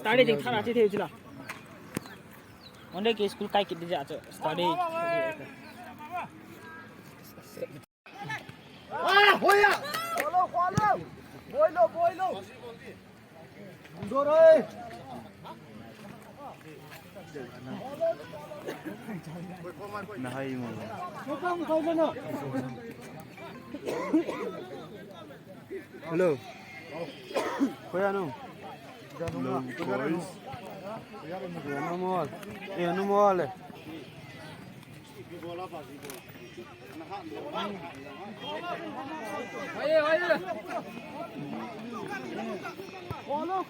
study jing thara chi theu chila onde ke school kai kid ja study hoya khwa lo boy lo do rồi nó hay mà không thôi nữa hello khoya no hello boys no more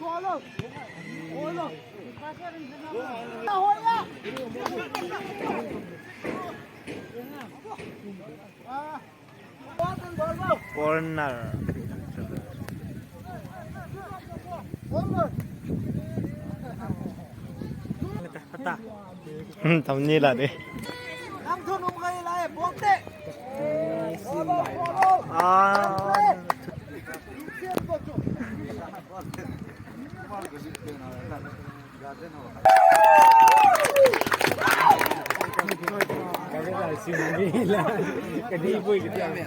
Kholo. corner tầm như là đi Năm thôn ông gây lại bốn tệ. cái là xin đi là cái đi vui cái gì